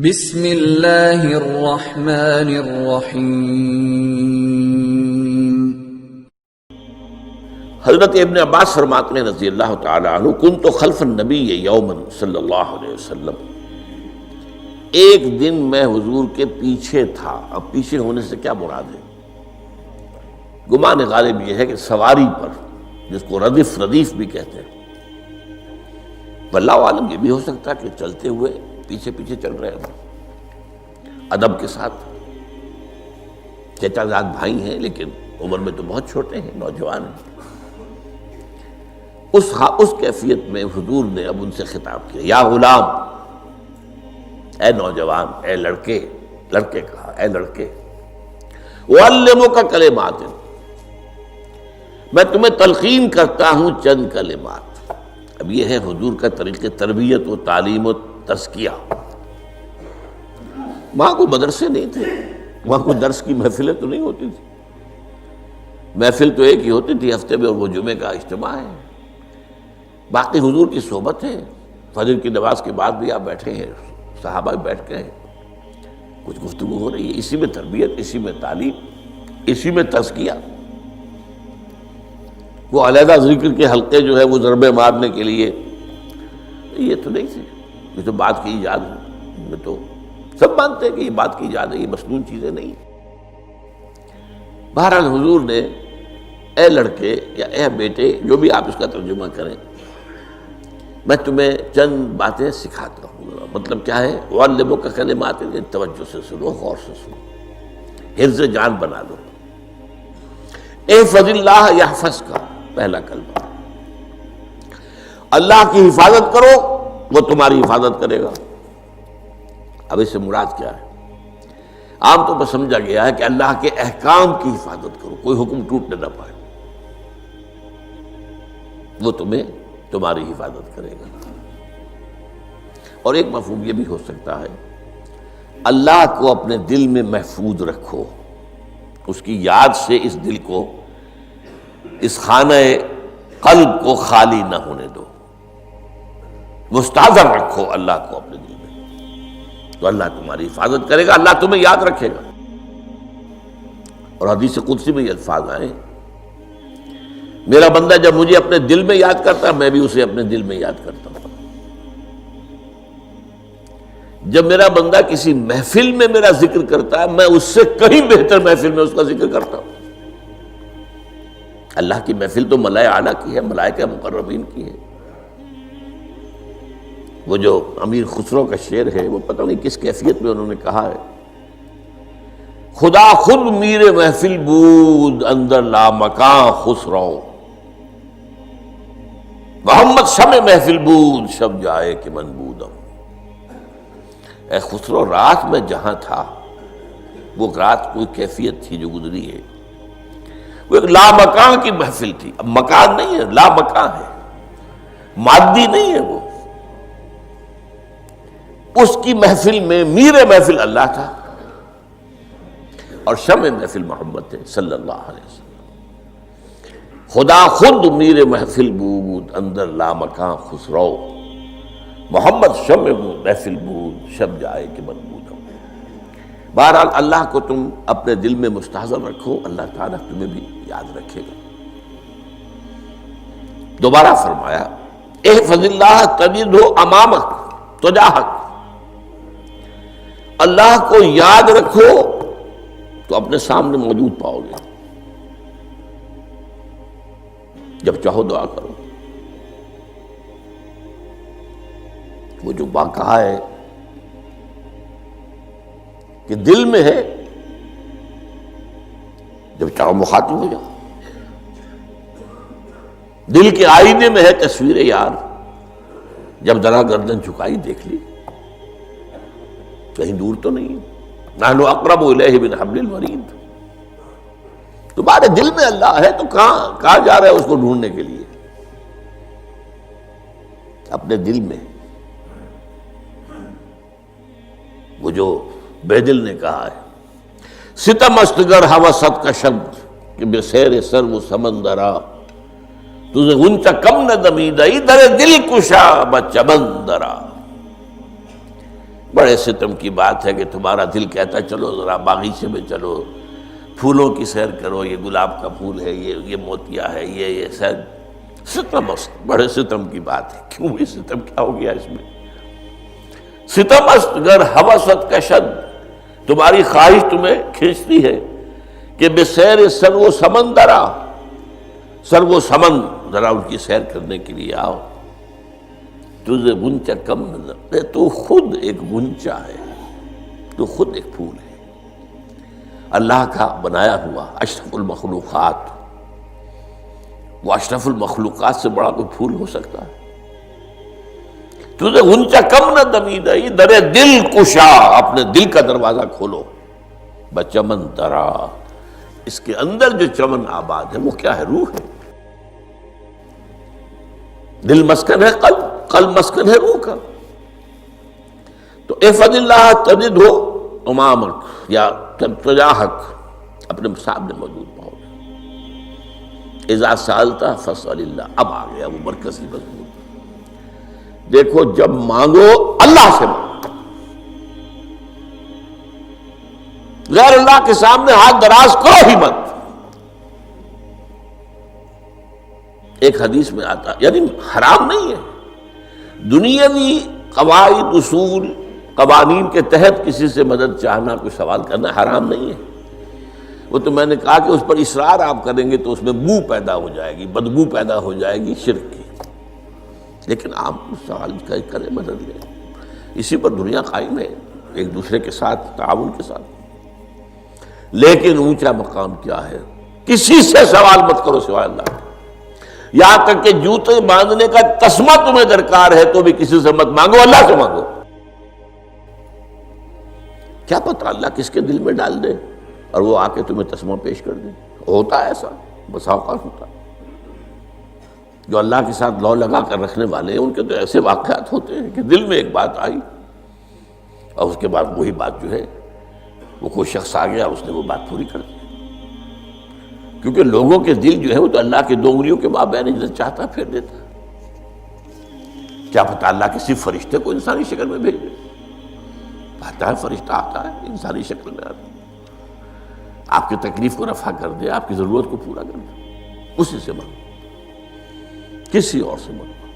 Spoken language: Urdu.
بسم اللہ الرحمن الرحیم۔ حضرت ابن عباس فرماتے ہیں رضی اللہ تعالی عنہ، کنت خلف النبی یوما صلی اللہ علیہ وسلم، ایک دن میں حضور کے پیچھے تھا۔ اب پیچھے ہونے سے کیا مراد ہے؟ گمان غالب یہ ہے کہ سواری پر، جس کو ردیف بھی کہتے ہیں، واللہ عالم یہ بھی ہو سکتا ہے کہ چلتے ہوئے پیچھے پیچھے چل رہے ہیں ادب کے ساتھ۔ چچا زاد بھائی ہیں لیکن عمر میں تو بہت چھوٹے ہیں، نوجوان ہیں۔ اس کیفیت میں حضور نے اب ان سے خطاب کیا، یا غلام، اے نوجوان، اے لڑکے کہا، اے لڑکے، اعلمک کلمات، میں تمہیں تلقین کرتا ہوں چند کلمات۔ اب یہ ہے حضور کا طریقہ تربیت و تعلیم و تزکیہ۔ وہاں کوئی مدرسے نہیں تھے، وہاں کوئی درس کی محفلیں تو نہیں ہوتی تھی۔ محفل تو ایک ہی ہوتی تھی ہفتے میں، اور وہ جمعے کا اجتماع ہے۔ باقی حضور کی صحبت ہے، فجر کی نماز کے بعد بھی آپ بیٹھے ہیں، صحابہ بھی بیٹھ گئے ہیں، کچھ گفتگو ہو رہی ہے، اسی میں تربیت، اسی میں تعلیم، اسی میں تزکیہ۔ وہ علیحدہ ذکر کے حلقے جو ہے وہ ضربے مارنے کے لیے یہ تو نہیں تھے، یہ تو بات کی ایجاد ہے، میں تو سب مانتے ہیں کہ یہ بات کی ایجاد ہے، یہ مصنون چیزیں نہیں۔ بہرحال حضور نے اے لڑکے یا اے بیٹے، جو بھی آپ اس کا ترجمہ کریں، میں تمہیں چند باتیں سکھاتا ہوں۔ مطلب کیا ہے؟ وَعَلِّمُكَ كَلِمَاتٍ، توجہ سے سنو، غور سے سنو، حفظ جان بنا لو۔ احفظ اللہ یحفظک، پہلا کلمہ، اللہ کی حفاظت کرو، وہ تمہاری حفاظت کرے گا۔ اب اس سے مراد کیا ہے؟ عام طور پر سمجھا گیا ہے کہ اللہ کے احکام کی حفاظت کرو، کوئی حکم ٹوٹنے نہ پائے، وہ تمہاری حفاظت کرے گا۔ اور ایک مفہوم یہ بھی ہو سکتا ہے، اللہ کو اپنے دل میں محفوظ رکھو، اس کی یاد سے اس دل کو، اس خانہ قلب کو خالی نہ ہونے دو، مستحضر رکھو اللہ کو اپنے دل میں، تو اللہ تمہاری حفاظت کرے گا، اللہ تمہیں یاد رکھے گا۔ اور حدیث قدسی میں یہ الفاظ آئے، میرا بندہ جب مجھے اپنے دل میں یاد کرتا ہے، میں بھی اسے اپنے دل میں یاد کرتا ہوں۔ جب میرا بندہ کسی محفل میں میرا ذکر کرتا ہے، میں اس سے کہیں بہتر محفل میں اس کا ذکر کرتا ہوں۔ اللہ کی محفل تو ملائے اعلیٰ کی ہے، ملائکہ مقربین کی ہے۔ وہ جو امیر خسرو کا شعر ہے، وہ پتہ نہیں کس کیفیت میں انہوں نے کہا ہے، خدا خود میر محفل بود اندر لامکاں خسرو، محمد شمع محفل بود شب جائے کہ من بودم۔ اے خسرو، رات میں جہاں تھا، وہ رات کوئی کیفیت تھی جو گزری ہے، وہ ایک لامکاں کی محفل تھی۔ اب مکان نہیں ہے، لامکاں ہے، مادی نہیں ہے وہ۔ اس کی محفل میں میر محفل اللہ تھا، اور شمع محفل محمد تھے صلی اللہ علیہ وسلم۔ خدا خود میر محفل بود اندر لامکاں خسرو، محمد شمع محفل بود شب جائے کہ من بودم۔ بہرحال اللہ کو تم اپنے دل میں مستحضر رکھو، اللہ تعالیٰ تمہیں بھی یاد رکھے گا۔ دوبارہ فرمایا، احفظ اللہ تجدہ امامک تجاہک، اللہ کو یاد رکھو تو اپنے سامنے موجود پاؤ گے، جب چاہو دعا کرو۔ وہ جو بات کہا ہے کہ دل میں ہے، جب چاہو مخاطب ہو جاؤ۔ دل کے آئینے میں ہے تصویر یار، جب ذرا گردن جھکائی دیکھ لی، کہیں دور تو نہیں ہے۔ نحن اقرب الیہ من حبل الورید، تمہارے دل میں اللہ ہے تو کہاں جا رہے اس کو ڈھونڈنے کے لیے؟ اپنے دل میں۔ وہ جو بے دل نے کہا ہے، ستم استگر ہوست کا شبد کہ بے سیر سر وہ سمندرا، تجھے غنچہ کم نہ دمیدہ در دل کشا بچمندرا۔ بڑے ستم کی بات ہے کہ تمہارا دل کہتا ہے چلو ذرا باغیچے میں چلو، پھولوں کی سیر کرو، یہ گلاب کا پھول ہے، یہ موتیا ہے، یہ سیر، ستم، بڑے ستم کی بات ہے۔ کیوں یہ ستم، کیا ہو گیا اس میں؟ ستم است گر ہوست کشد، تمہاری خواہش تمہیں کھینچتی ہے کہ بے سیر سر و سمندرا، سر و سمن ذرا ان کی سیر کرنے کے لیے آؤ۔ تجھے غنچہ کم نظر، تو خود ایک غنچہ ہے، تو خود ایک پھول ہے، اللہ کا بنایا ہوا اشرف المخلوقات۔ وہ اشرف المخلوقات سے بڑا کوئی پھول ہو سکتا ہے؟ تجھے غنچہ کم نہ دمیدہ، در دل کشا، اپنے دل کا دروازہ کھولو، بچمن درا، اس کے اندر جو چمن آباد ہے وہ کیا ہے؟ روح ہے۔ دل مسکن ہے قلب، قلب مسکن ہے روح کا۔ تو احفظ اللہ تجدہ امامک، یا تجاہک، اپنے سامنے موجود پاؤ گے۔ اذا سألت فاسأل اللہ، اب آ گیا وہ مرکزی مضمون۔ دیکھو جب مانگو اللہ سے مانگو، غیر اللہ کے سامنے ہاتھ دراز کرو ہی مت۔ ایک حدیث میں آتا، یعنی حرام نہیں ہے، دنیاوی قواعد، اصول، قوانین کے تحت کسی سے مدد چاہنا، کوئی سوال کرنا حرام نہیں ہے۔ وہ تو میں نے کہا کہ اس پر اصرار آپ کریں گے تو اس میں بو پیدا ہو جائے گی، بدبو پیدا ہو جائے گی شرک کی، لیکن آپ سوال کریں، مدد لیں، اسی پر دنیا قائم ہے، ایک دوسرے کے ساتھ تعاون کے ساتھ۔ لیکن اونچا مقام کیا ہے؟ کسی سے سوال مت کرو سوائے اللہ کے، یہاں تک کہ جوتے باندھنے کا تسمہ تمہیں درکار ہے تو بھی کسی سے مت مانگو، اللہ سے مانگو۔ کیا پتہ اللہ کس کے دل میں ڈال دے اور وہ آ کے تمہیں تسمہ پیش کر دے۔ ہوتا ہے ایسا، بسا اوقات ہوتا ہے۔ جو اللہ کے ساتھ لو لگا کر رکھنے والے ہیں ان کے تو ایسے واقعات ہوتے ہیں کہ دل میں ایک بات آئی اور اس کے بعد وہی بات جو ہے وہ کوئی شخص آ گیا اور اس نے وہ بات پوری کر دی۔ کیونکہ لوگوں کے دل جو ہے وہ تو اللہ کے دو انگلیوں کے مابین جسے چاہتا پھیر دیتا ہے۔ کیا پتہ اللہ کسی فرشتے کو انسانی شکل میں بھیج دے، آتا ہے فرشتہ، آتا ہے انسانی شکل میں، آتا ہے آپ کی تکلیف کو رفع کر دے، آپ کی ضرورت کو پورا کر دے۔ اسی سے مانگو، کسی اور سے مانگو۔